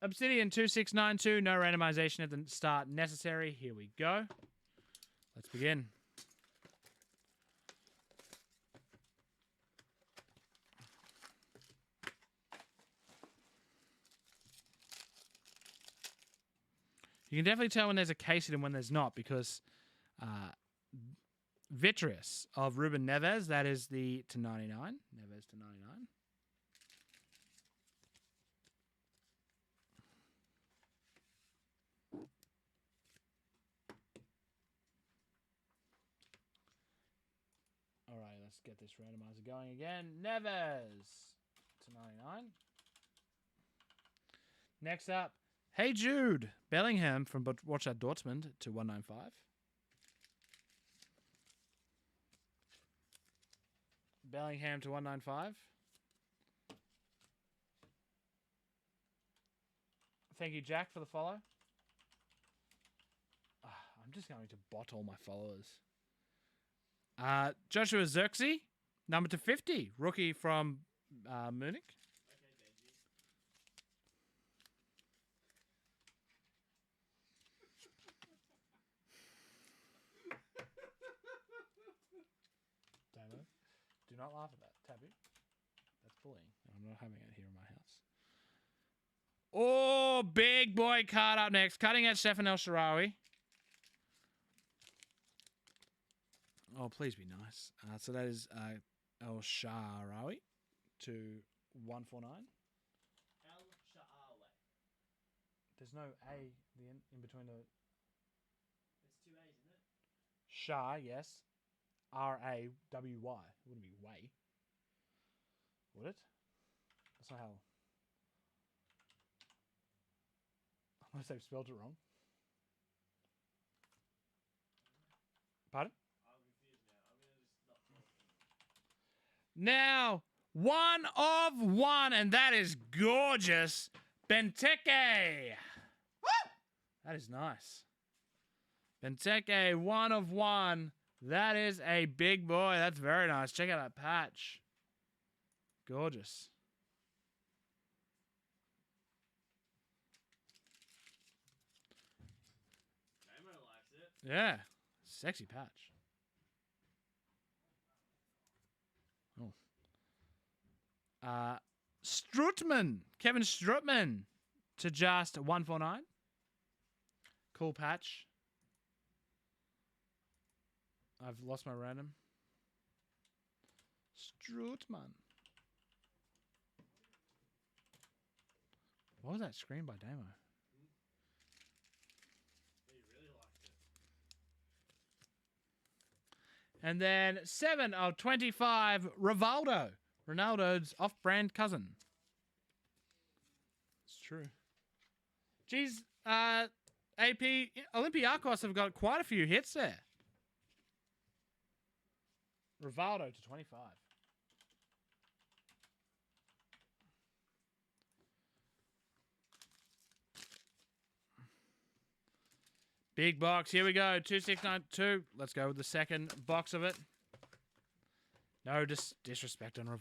Obsidian 2692, no randomization at the start necessary. Here we go. Let's begin. You can definitely tell when there's a case and when there's not, because Vitreous of Ruben Neves, that is the to 99. Neves to 99. All right, let's get this randomizer going again. Neves to 99. Next up, Hey Jude, Bellingham from Borussia Dortmund to 195. Bellingham to 195. Thank you, Jack, for the follow. I'm just going to bot all my followers. Joshua Xerxes, number to 50, rookie from Munich. Damo, do not laugh at that. Taboo. That's bullying. I'm not having it here in my house. Oh, big boy card up next. Cutting edge Stefan El Shaarawy. Oh, please be nice. So that is El Shaarawy to 149. El Shaarawy. There's no A in between the... It's two A's, isn't it? Shah, yes. R-A-W-Y. It wouldn't be way. Would it? That's not how... Unless they've spelled it wrong. Pardon? I'm confused now. I'm going to just not talk. Now, one of one, and that is gorgeous. Benteke. Woo! That is nice. Benteke, one of one. That is a big boy. That's very nice. Check out that patch. Gorgeous. Damo likes it. Yeah. Sexy patch. Oh. Strutman. Kevin Strutman to just 149. Cool patch. I've lost my random. Strutman. What was that screen by Damo? He really liked it. And then 7 of 25, Rivaldo. Ronaldo's off-brand cousin. It's true. Geez, AP Olympiacos have got quite a few hits there. Rivaldo to 25. Big box. Here we go. 2692. Let's go with the second box of it. No disrespect on Rivaldo.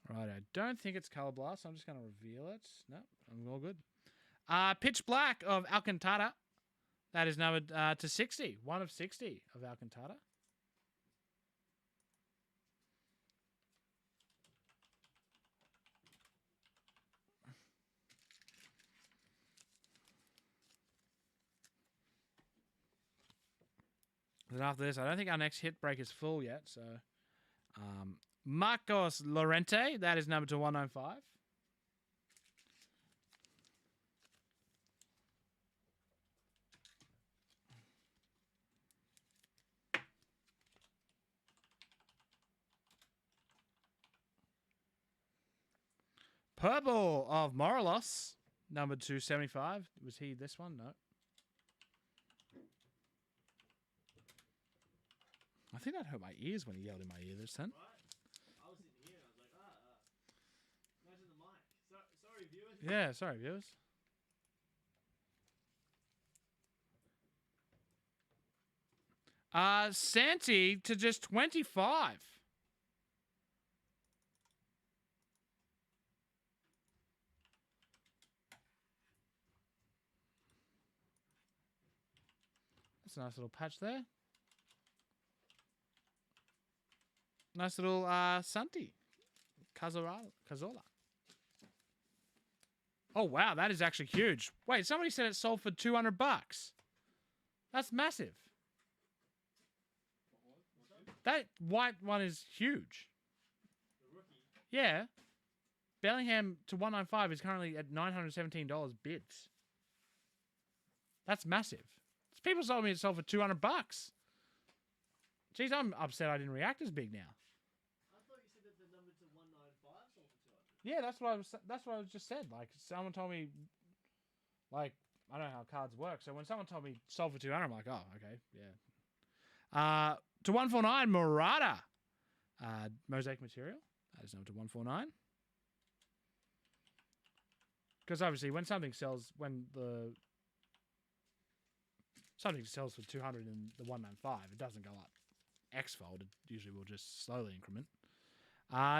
Right, I don't think it's Color Blast, so I'm just going to reveal it. No, I'm all good. Pitch Black of Alcantara. That is numbered to 60. 1 of 60 of Alcantara. Then after this, I don't think our next hit break is full yet. So, Marcos Llorente, that is numbered to 195. Purple of Morelos, numbered to 75. Was he this one? No. I think that hurt my ears when he yelled in my ear this time. Right? I was sitting here and I was like, imagine the mic. Sorry, viewers. Yeah, sorry, viewers. Santi to just 25. That's a nice little patch there. Nice little Santi. Cazorla. Oh, wow. That is actually huge. Wait, somebody said it sold for $200. That's massive. That white one is huge. The rookie. Yeah. Bellingham to 195 is currently at $917 bids. That's massive. People told me it sold for $200. Jeez, I'm upset I didn't react as big now. I thought you said that the number to 195 sold for 200. Yeah, that's what I was just said. Like someone told me, like I don't know how cards work. So when someone told me sold for 200, I'm like, oh, okay, yeah. To 149, Murata, mosaic material. That is number to 149. Because obviously, when something sells, something sells for 200 in the 195, it doesn't go up X-fold. It usually will just slowly increment.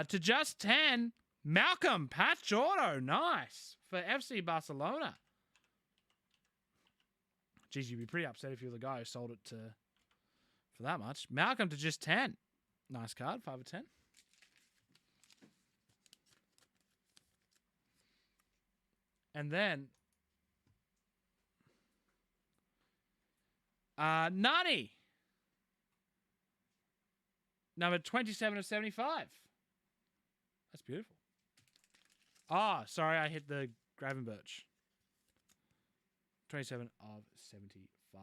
To just 10, Malcolm patch auto, nice for FC Barcelona. Geez, you'd be pretty upset if you were the guy who sold it for that much. Malcolm to just 10, nice card, 5 of 10. And then Nani. Number 27 of 75. That's beautiful. Ah, sorry, I hit the Gravenberch. 27 of 75.